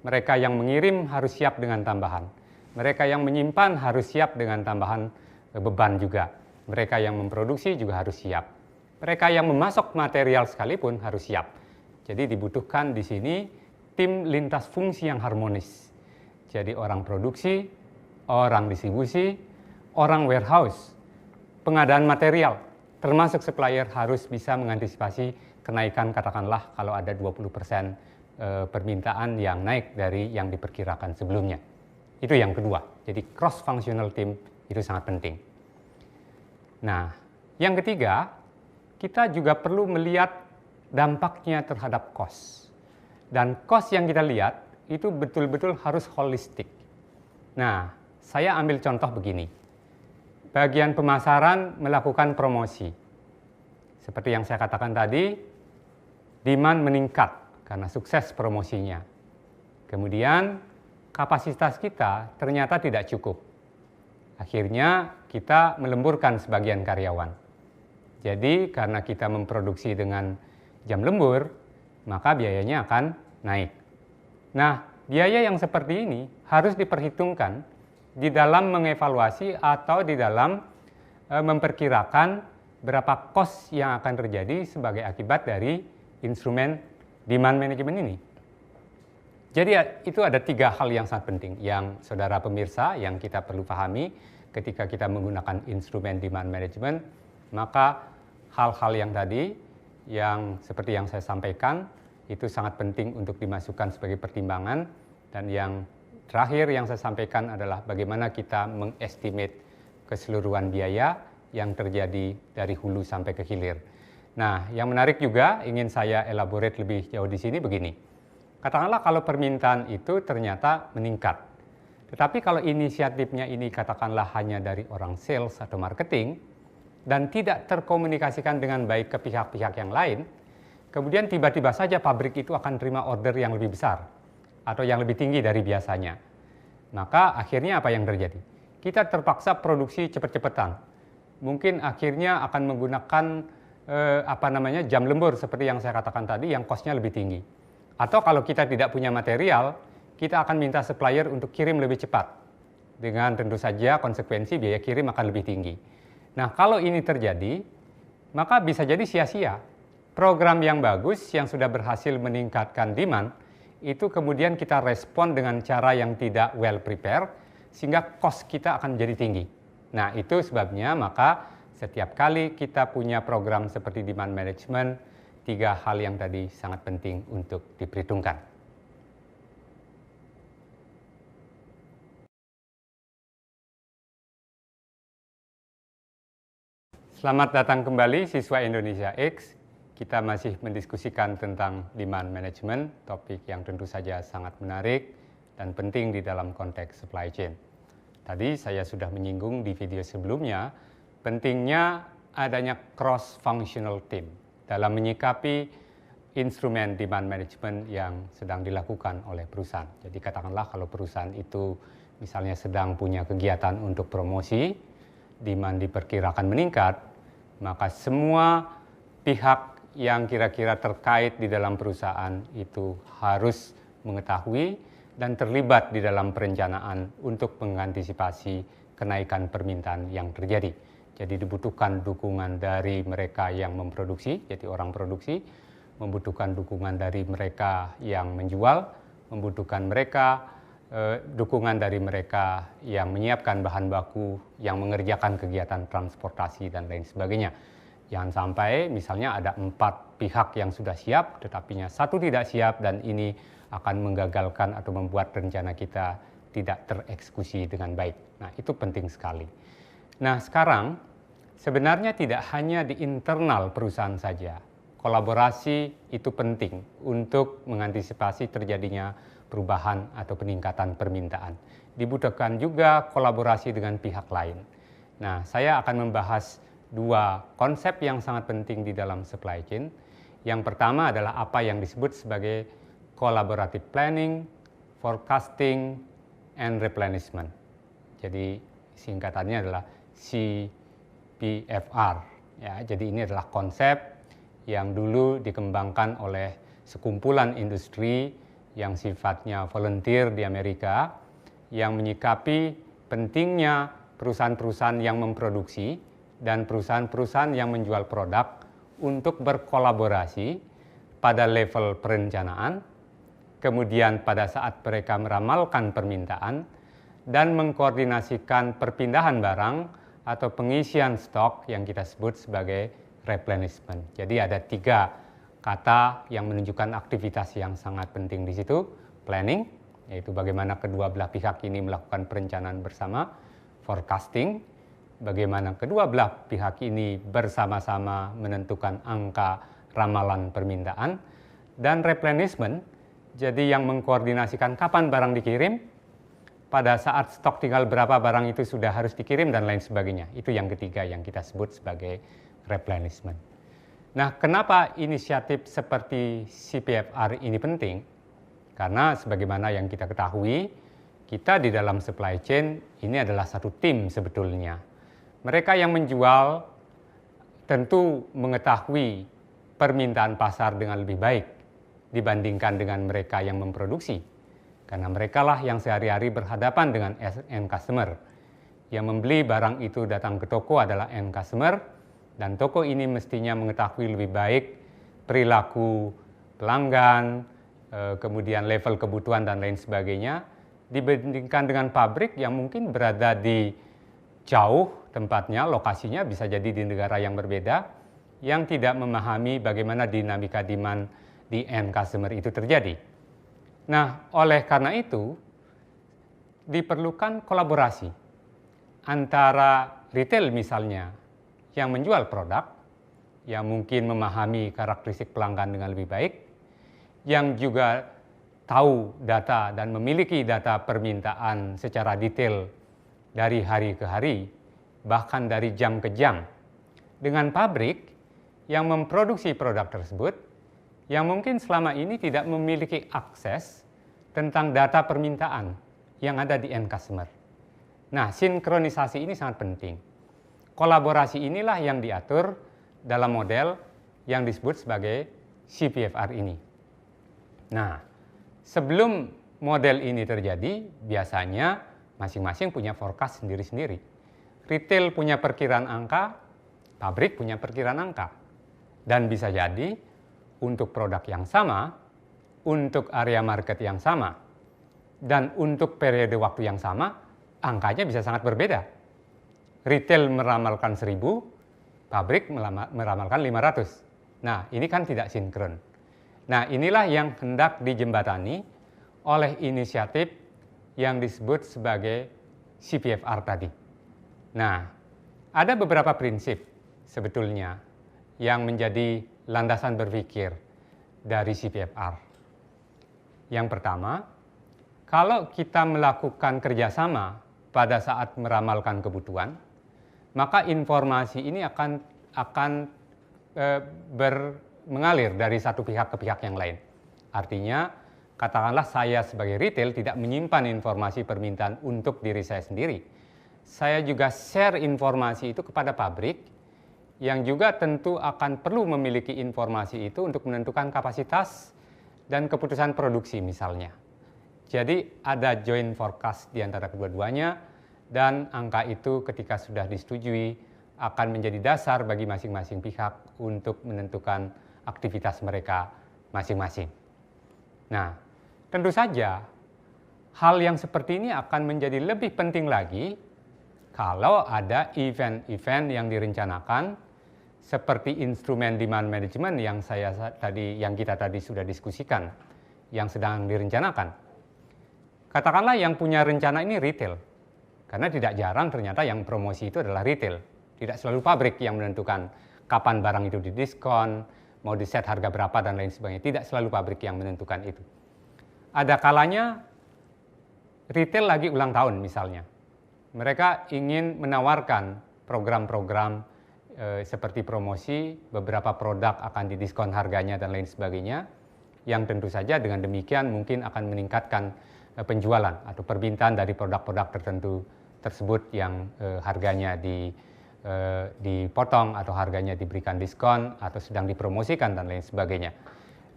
Mereka yang mengirim harus siap dengan tambahan. Mereka yang menyimpan harus siap dengan tambahan beban juga. Mereka yang memproduksi juga harus siap. Mereka yang memasok material sekalipun harus siap. Jadi dibutuhkan di sini tim lintas fungsi yang harmonis. Jadi orang produksi, orang distribusi, orang warehouse, pengadaan material, termasuk supplier harus bisa mengantisipasi kenaikan katakanlah kalau ada 20% permintaan yang naik dari yang diperkirakan sebelumnya. Itu yang kedua. Jadi cross-functional team itu sangat penting. Nah, yang ketiga, kita juga perlu melihat dampaknya terhadap cost. Dan cost yang kita lihat itu betul-betul harus holistik. Nah, saya ambil contoh begini. Bagian pemasaran melakukan promosi. Seperti yang saya katakan tadi, demand meningkat karena sukses promosinya. Kemudian kapasitas kita ternyata tidak cukup. Akhirnya kita melemburkan sebagian karyawan. Jadi karena kita memproduksi dengan jam lembur, maka biayanya akan naik. Nah, biaya yang seperti ini harus diperhitungkan di dalam mengevaluasi atau di dalam memperkirakan berapa cost yang akan terjadi sebagai akibat dari instrumen demand management ini. Jadi itu ada 3 hal yang sangat penting yang saudara pemirsa yang kita perlu pahami ketika kita menggunakan instrumen demand management. Maka hal-hal yang tadi yang seperti yang saya sampaikan itu sangat penting untuk dimasukkan sebagai pertimbangan. Dan yang terakhir yang saya sampaikan adalah bagaimana kita mengestimate keseluruhan biaya yang terjadi dari hulu sampai ke hilir. Nah, yang menarik juga ingin saya elaborate lebih jauh di sini begini. Katakanlah kalau permintaan itu ternyata meningkat. Tetapi kalau inisiatifnya ini katakanlah hanya dari orang sales atau marketing dan tidak terkomunikasikan dengan baik ke pihak-pihak yang lain, kemudian tiba-tiba saja pabrik itu akan terima order yang lebih besar atau yang lebih tinggi dari biasanya. Maka akhirnya apa yang terjadi? Kita terpaksa produksi cepat-cepatan. Mungkin akhirnya akan menggunakan jam lembur seperti yang saya katakan tadi yang cost-nya lebih tinggi. Atau kalau kita tidak punya material, kita akan minta supplier untuk kirim lebih cepat. Dengan tentu saja konsekuensi biaya kirim akan lebih tinggi. Nah, kalau ini terjadi, maka bisa jadi sia-sia. Program yang bagus yang sudah berhasil meningkatkan demand, itu kemudian kita respon dengan cara yang tidak well prepared, sehingga cost kita akan menjadi tinggi. Nah, itu sebabnya maka setiap kali kita punya program seperti demand management, 3 hal yang tadi sangat penting untuk diperhitungkan. Selamat datang kembali siswa Indonesia X. Kita masih mendiskusikan tentang demand management, topik yang tentu saja sangat menarik dan penting di dalam konteks supply chain. Tadi saya sudah menyinggung di video sebelumnya, pentingnya adanya cross-functional team dalam menyikapi instrumen demand management yang sedang dilakukan oleh perusahaan. Jadi katakanlah kalau perusahaan itu misalnya sedang punya kegiatan untuk promosi, demand diperkirakan meningkat, maka semua pihak yang kira-kira terkait di dalam perusahaan itu harus mengetahui dan terlibat di dalam perencanaan untuk mengantisipasi kenaikan permintaan yang terjadi. Jadi dibutuhkan dukungan dari mereka yang memproduksi, jadi orang produksi, membutuhkan dukungan dari mereka yang menjual, membutuhkan dukungan dari mereka yang menyiapkan bahan baku, yang mengerjakan kegiatan transportasi dan lain sebagainya. Jangan sampai misalnya ada 4 pihak yang sudah siap, tetapinya 1 tidak siap dan ini akan menggagalkan atau membuat rencana kita tidak tereksekusi dengan baik. Nah, itu penting sekali. Nah, sekarang sebenarnya tidak hanya di internal perusahaan saja. Kolaborasi itu penting untuk mengantisipasi terjadinya perubahan atau peningkatan permintaan. Dibutuhkan juga kolaborasi dengan pihak lain. Nah, saya akan membahas dua konsep yang sangat penting di dalam supply chain. Yang pertama adalah apa yang disebut sebagai collaborative planning, forecasting, and replenishment. Jadi singkatannya adalah CPFR. Ya, jadi ini adalah konsep yang dulu dikembangkan oleh sekumpulan industri yang sifatnya volunteer di Amerika, yang menyikapi pentingnya perusahaan-perusahaan yang memproduksi dan perusahaan-perusahaan yang menjual produk untuk berkolaborasi pada level perencanaan, kemudian pada saat mereka meramalkan permintaan, dan mengkoordinasikan perpindahan barang atau pengisian stok yang kita sebut sebagai replenishment. Jadi ada 3 kata yang menunjukkan aktivitas yang sangat penting di situ. Planning, yaitu bagaimana kedua belah pihak ini melakukan perencanaan bersama. Forecasting, bagaimana kedua belah pihak ini bersama-sama menentukan angka ramalan permintaan. Dan replenishment, jadi yang mengkoordinasikan kapan barang dikirim, pada saat stok tinggal berapa barang itu sudah harus dikirim, dan lain sebagainya. Itu yang ketiga yang kita sebut sebagai replenishment. Nah, kenapa inisiatif seperti CPFR ini penting? Karena sebagaimana yang kita ketahui, kita di dalam supply chain ini adalah satu tim sebetulnya. Mereka yang menjual tentu mengetahui permintaan pasar dengan lebih baik dibandingkan dengan mereka yang memproduksi. Karena mereka lah yang sehari-hari berhadapan dengan end customer. Yang membeli barang itu datang ke toko adalah end customer, dan toko ini mestinya mengetahui lebih baik perilaku pelanggan, kemudian level kebutuhan dan lain sebagainya, dibandingkan dengan pabrik yang mungkin berada di jauh tempatnya, lokasinya bisa jadi di negara yang berbeda, yang tidak memahami bagaimana dinamika demand di end customer itu terjadi. Nah, oleh karena itu diperlukan kolaborasi antara retail misalnya yang menjual produk, yang mungkin memahami karakteristik pelanggan dengan lebih baik, yang juga tahu data dan memiliki data permintaan secara detail dari hari ke hari, bahkan dari jam ke jam, dengan pabrik yang memproduksi produk tersebut, yang mungkin selama ini tidak memiliki akses tentang data permintaan yang ada di end customer. Nah, sinkronisasi ini sangat penting. Kolaborasi inilah yang diatur dalam model yang disebut sebagai CPFR ini. Nah, sebelum model ini terjadi, biasanya masing-masing punya forecast sendiri-sendiri. Retail punya perkiraan angka, pabrik punya perkiraan angka. Dan bisa jadi untuk produk yang sama, untuk area market yang sama, dan untuk periode waktu yang sama, angkanya bisa sangat berbeda. Retail meramalkan 1000, pabrik meramalkan 500. Nah, ini kan tidak sinkron. Nah, inilah yang hendak dijembatani oleh inisiatif yang disebut sebagai CPFR tadi. Nah, ada beberapa prinsip sebetulnya yang menjadi landasan berpikir dari CPFR. Yang pertama, kalau kita melakukan kerjasama pada saat meramalkan kebutuhan, maka informasi ini akan mengalir dari satu pihak ke pihak yang lain. Artinya, katakanlah saya sebagai retail tidak menyimpan informasi permintaan untuk diri saya sendiri. Saya juga share informasi itu kepada pabrik, yang juga tentu akan perlu memiliki informasi itu untuk menentukan kapasitas dan keputusan produksi misalnya. Jadi ada joint forecast di antara kedua-duanya, dan angka itu ketika sudah disetujui akan menjadi dasar bagi masing-masing pihak untuk menentukan aktivitas mereka masing-masing. Nah, tentu saja hal yang seperti ini akan menjadi lebih penting lagi kalau ada event-event yang direncanakan seperti instrumen demand management yang kita tadi sudah diskusikan, yang sedang direncanakan. Katakanlah yang punya rencana ini retail, karena tidak jarang ternyata yang promosi itu adalah retail. Tidak selalu pabrik yang menentukan kapan barang itu didiskon, mau di set harga berapa dan lain sebagainya. Tidak selalu pabrik yang menentukan itu. Ada kalanya retail lagi ulang tahun misalnya. Mereka ingin menawarkan program-program seperti promosi, beberapa produk akan didiskon harganya dan lain sebagainya, yang tentu saja dengan demikian mungkin akan meningkatkan penjualan atau permintaan dari produk-produk tertentu tersebut yang harganya dipotong atau harganya diberikan diskon atau sedang dipromosikan dan lain sebagainya.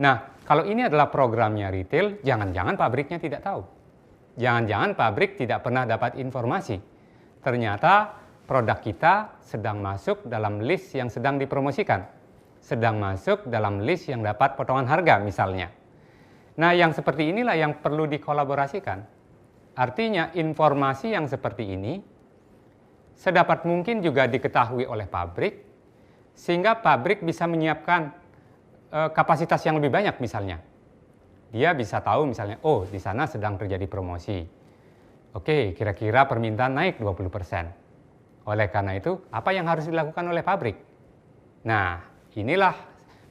Nah, kalau ini adalah programnya retail, jangan-jangan pabriknya tidak tahu. Jangan-jangan pabrik tidak pernah dapat informasi. Ternyata produk kita sedang masuk dalam list yang sedang dipromosikan, sedang masuk dalam list yang dapat potongan harga misalnya. Nah, yang seperti inilah yang perlu dikolaborasikan. Artinya informasi yang seperti ini sedapat mungkin juga diketahui oleh pabrik, sehingga pabrik bisa menyiapkan kapasitas yang lebih banyak misalnya. Dia bisa tahu misalnya, oh di sana sedang terjadi promosi. Oke, kira-kira permintaan naik 20%. Oleh karena itu, apa yang harus dilakukan oleh pabrik? Nah, inilah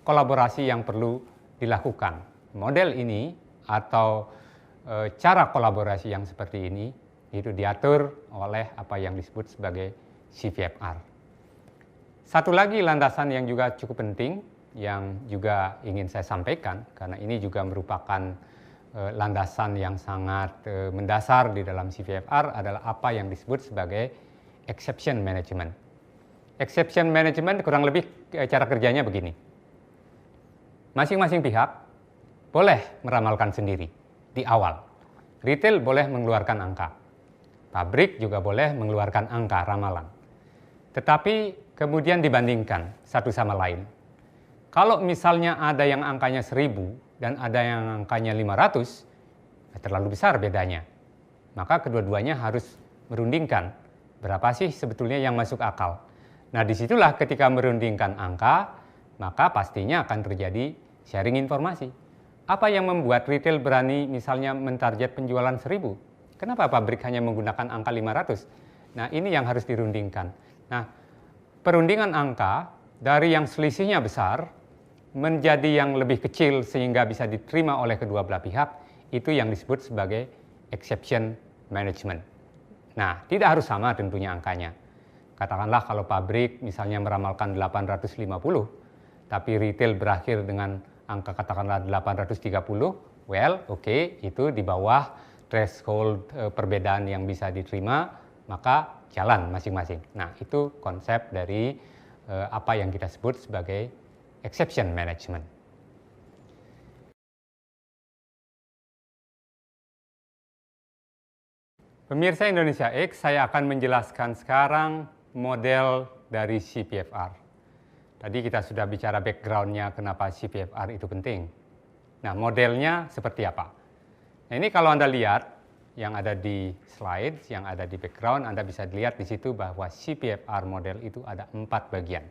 kolaborasi yang perlu dilakukan. Model ini atau cara kolaborasi yang seperti ini itu diatur oleh apa yang disebut sebagai CVFR. Satu lagi landasan yang juga cukup penting yang juga ingin saya sampaikan, karena ini juga merupakan landasan yang sangat mendasar di dalam CVFR adalah apa yang disebut sebagai exception management. Exception management kurang lebih cara kerjanya begini. Masing-masing pihak boleh meramalkan sendiri di awal. Retail boleh mengeluarkan angka. Pabrik juga boleh mengeluarkan angka ramalan. Tetapi kemudian dibandingkan satu sama lain. Kalau misalnya ada yang angkanya 1000 dan ada yang angkanya 500, terlalu besar bedanya. Maka kedua-duanya harus merundingkan. Berapa sih sebetulnya yang masuk akal? Nah, disitulah ketika merundingkan angka, maka pastinya akan terjadi sharing informasi. Apa yang membuat retail berani misalnya mentarget penjualan 1000? Kenapa pabrik hanya menggunakan angka 500? Nah, ini yang harus dirundingkan. Nah, perundingan angka dari yang selisihnya besar menjadi yang lebih kecil sehingga bisa diterima oleh kedua belah pihak, itu yang disebut sebagai exception management. Nah, tidak harus sama tentunya angkanya. Katakanlah kalau pabrik misalnya meramalkan 850, tapi retail berakhir dengan angka katakanlah 830, oke, itu di bawah threshold perbedaan yang bisa diterima, maka jalan masing-masing. Nah, itu konsep dari apa yang kita sebut sebagai exception management. Pemirsa Indonesia X, saya akan menjelaskan sekarang model dari CVFR. Tadi kita sudah bicara background-nya kenapa CVFR itu penting. Nah, modelnya seperti apa? Nah, ini kalau Anda lihat yang ada di slide, yang ada di background, Anda bisa lihat di situ bahwa CVFR model itu ada 4 bagian.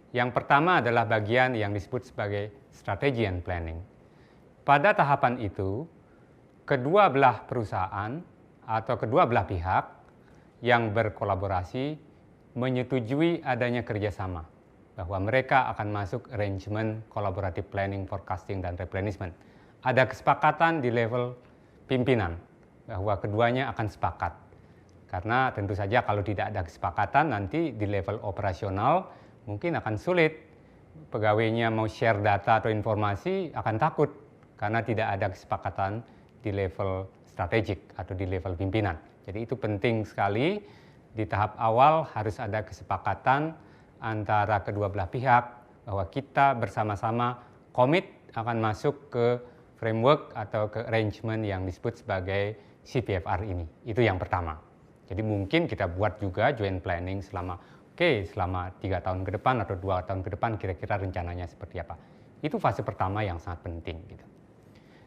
Yang pertama adalah bagian yang disebut sebagai strategy and planning. Pada tahapan itu, kedua belah perusahaan atau kedua belah pihak yang berkolaborasi menyetujui adanya kerjasama bahwa mereka akan masuk arrangement collaborative planning, forecasting, dan replenishment. Ada kesepakatan di level pimpinan bahwa keduanya akan sepakat. Karena tentu saja kalau tidak ada kesepakatan nanti di level operasional mungkin akan sulit. Pegawainya mau share data atau informasi akan takut karena tidak ada kesepakatan di level strategik atau di level pimpinan. Jadi itu penting sekali, di tahap awal harus ada kesepakatan antara kedua belah pihak bahwa kita bersama-sama komit akan masuk ke framework atau ke arrangement yang disebut sebagai CVFR ini. Itu yang pertama. Jadi mungkin kita buat juga joint planning selama 3 tahun ke depan atau 2 tahun ke depan kira-kira rencananya seperti apa. Itu fase pertama yang sangat penting gitu.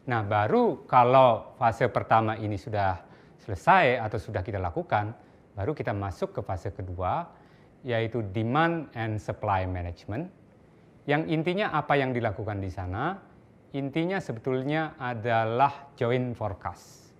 Nah, baru kalau fase pertama ini sudah selesai atau sudah kita lakukan, baru kita masuk ke fase kedua, yaitu demand and supply management. Yang intinya apa yang dilakukan di sana? Intinya sebetulnya adalah joint forecast.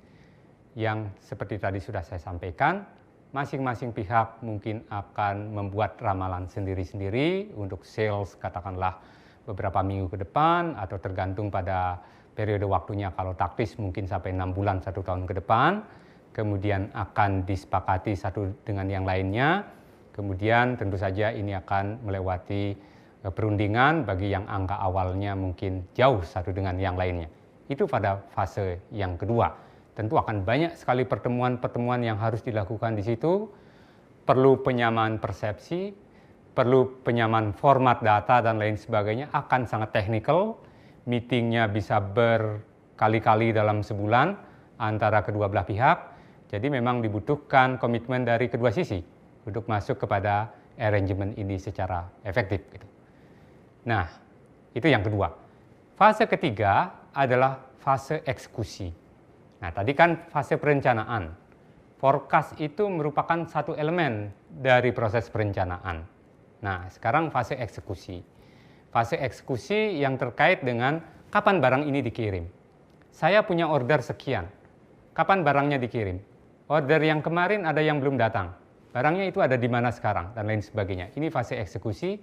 Yang seperti tadi sudah saya sampaikan, masing-masing pihak mungkin akan membuat ramalan sendiri-sendiri untuk sales katakanlah beberapa minggu ke depan atau tergantung pada periode waktunya, kalau taktis mungkin sampai 6 bulan 1 tahun ke depan. kemudian akan disepakati satu dengan yang lainnya, kemudian tentu saja ini akan melewati perundingan bagi yang angka awalnya mungkin jauh satu dengan yang lainnya. Itu pada fase yang kedua. Tentu akan banyak sekali pertemuan-pertemuan yang harus dilakukan di situ, perlu penyamaan persepsi, perlu penyamaan format data dan lain sebagainya, akan sangat teknikal, meetingnya bisa berkali-kali dalam sebulan antara kedua belah pihak, jadi memang dibutuhkan komitmen dari kedua sisi untuk masuk kepada arrangement ini secara efektif. Nah, itu yang kedua. Fase ketiga adalah fase eksekusi. Nah, tadi kan fase perencanaan. Forecast itu merupakan satu elemen dari proses perencanaan. Nah, sekarang fase eksekusi. Fase eksekusi yang terkait dengan kapan barang ini dikirim. Saya punya order sekian. Kapan barangnya dikirim? Order yang kemarin ada yang belum datang. Barangnya itu ada di mana sekarang dan lain sebagainya. Ini fase eksekusi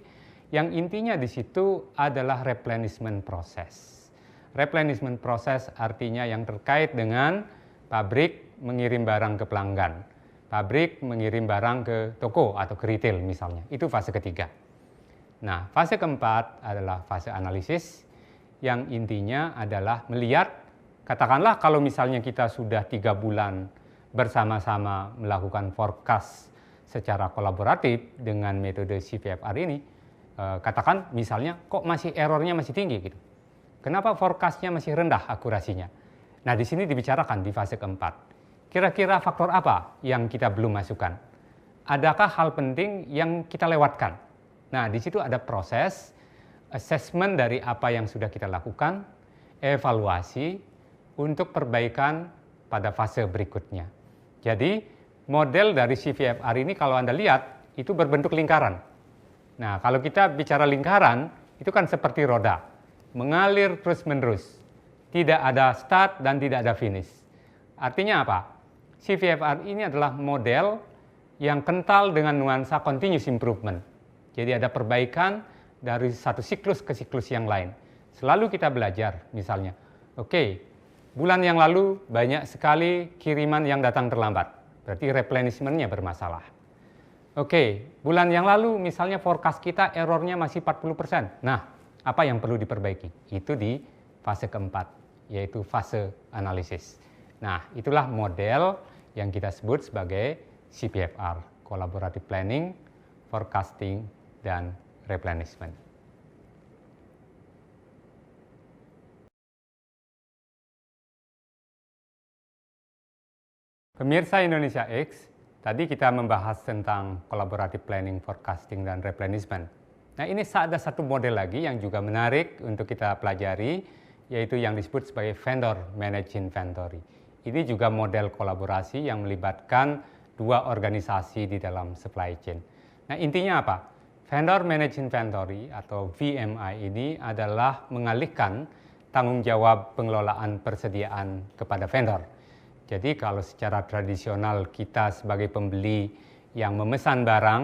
yang intinya di situ adalah replenishment process. Replenishment process artinya yang terkait dengan pabrik mengirim barang ke pelanggan, pabrik mengirim barang ke toko atau ke retail misalnya. Itu fase ketiga. Nah, fase keempat adalah fase analisis yang intinya adalah melihat, katakanlah kalau misalnya kita sudah 3 bulan bersama-sama melakukan forecast secara kolaboratif dengan metode CVFR ini, katakan misalnya kok masih errornya masih tinggi gitu. Kenapa forecastnya masih rendah akurasinya? Nah, di sini dibicarakan di fase keempat. Kira-kira faktor apa yang kita belum masukkan? Adakah hal penting yang kita lewatkan? Nah, di situ ada proses assessment dari apa yang sudah kita lakukan, evaluasi untuk perbaikan pada fase berikutnya. Jadi, model dari CVFR ini kalau Anda lihat, itu berbentuk lingkaran. Nah, kalau kita bicara lingkaran, itu kan seperti roda, mengalir terus-menerus. Tidak ada start dan tidak ada finish. Artinya apa? CVFR ini adalah model yang kental dengan nuansa continuous improvement. Jadi ada perbaikan dari satu siklus ke siklus yang lain. Selalu kita belajar, misalnya, oke, bulan yang lalu banyak sekali kiriman yang datang terlambat. Berarti replenishment-nya bermasalah. Oke, bulan yang lalu misalnya forecast kita errornya masih 40%. Nah, apa yang perlu diperbaiki? Itu di fase keempat, yaitu fase analisis. Nah, itulah model yang kita sebut sebagai CPFR, Collaborative Planning, Forecasting, dan Replenishment. Pemirsa Indonesia X, tadi kita membahas tentang Collaborative Planning, Forecasting, dan Replenishment. Nah, ini ada satu model lagi yang juga menarik untuk kita pelajari, yaitu yang disebut sebagai Vendor Managed Inventory. Ini juga model kolaborasi yang melibatkan dua organisasi di dalam supply chain. Nah, intinya apa? Vendor Managed Inventory atau VMI ini adalah mengalihkan tanggung jawab pengelolaan persediaan kepada vendor. Jadi kalau secara tradisional kita sebagai pembeli yang memesan barang,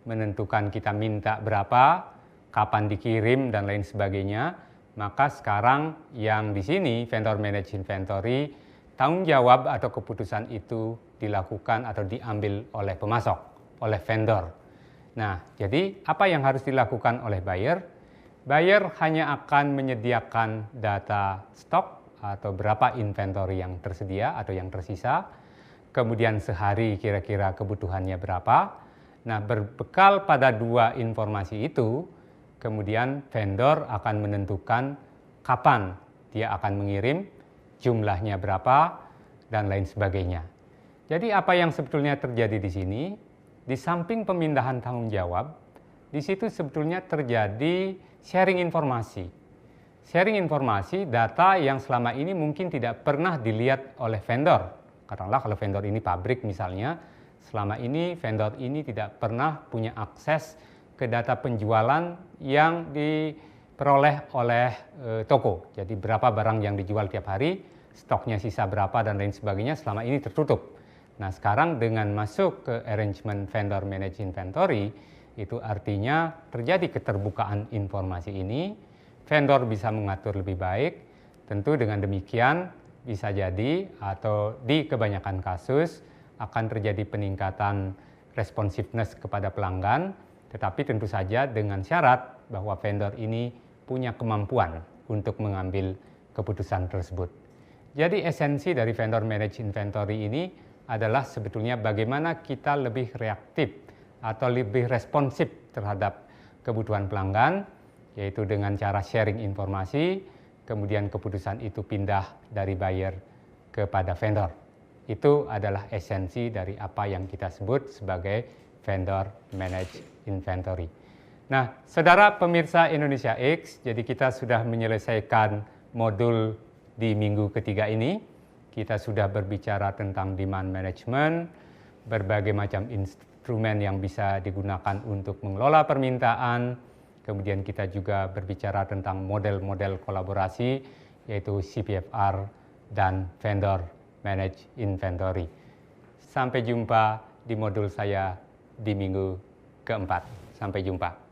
menentukan kita minta berapa, kapan dikirim, dan lain sebagainya, maka sekarang yang di sini Vendor Managed Inventory, tanggung jawab atau keputusan itu dilakukan atau diambil oleh pemasok, oleh vendor. Nah, jadi apa yang harus dilakukan oleh buyer? Buyer hanya akan menyediakan data stok atau berapa inventory yang tersedia atau yang tersisa, kemudian sehari kira-kira kebutuhannya berapa. Nah, berbekal pada dua informasi itu, kemudian vendor akan menentukan kapan dia akan mengirim, jumlahnya berapa, dan lain sebagainya. Jadi apa yang sebetulnya terjadi di sini, di samping pemindahan tanggung jawab, di situ sebetulnya terjadi sharing informasi. Sharing informasi, data yang selama ini mungkin tidak pernah dilihat oleh vendor. Katakanlah kalau vendor ini pabrik misalnya, selama ini vendor ini tidak pernah punya akses ke data penjualan yang diperoleh oleh toko. Jadi berapa barang yang dijual tiap hari, stoknya sisa berapa dan lain sebagainya selama ini tertutup. Nah, sekarang dengan masuk ke arrangement vendor managed inventory, itu artinya terjadi keterbukaan informasi ini, vendor bisa mengatur lebih baik. Tentu dengan demikian bisa jadi atau di kebanyakan kasus akan terjadi peningkatan responsiveness kepada pelanggan, tetapi tentu saja dengan syarat bahwa vendor ini punya kemampuan untuk mengambil keputusan tersebut. Jadi esensi dari vendor manage inventory ini adalah sebetulnya bagaimana kita lebih reaktif atau lebih responsif terhadap kebutuhan pelanggan, yaitu dengan cara sharing informasi, kemudian keputusan itu pindah dari buyer kepada vendor. Itu adalah esensi dari apa yang kita sebut sebagai vendor manage inventory. Nah, saudara pemirsa Indonesia X, jadi kita sudah menyelesaikan modul di minggu ketiga ini. Kita sudah berbicara tentang demand management, berbagai macam instrumen yang bisa digunakan untuk mengelola permintaan. Kemudian kita juga berbicara tentang model-model kolaborasi, yaitu CPFR dan vendor manage inventory. Sampai jumpa di modul saya di minggu keempat. Sampai jumpa.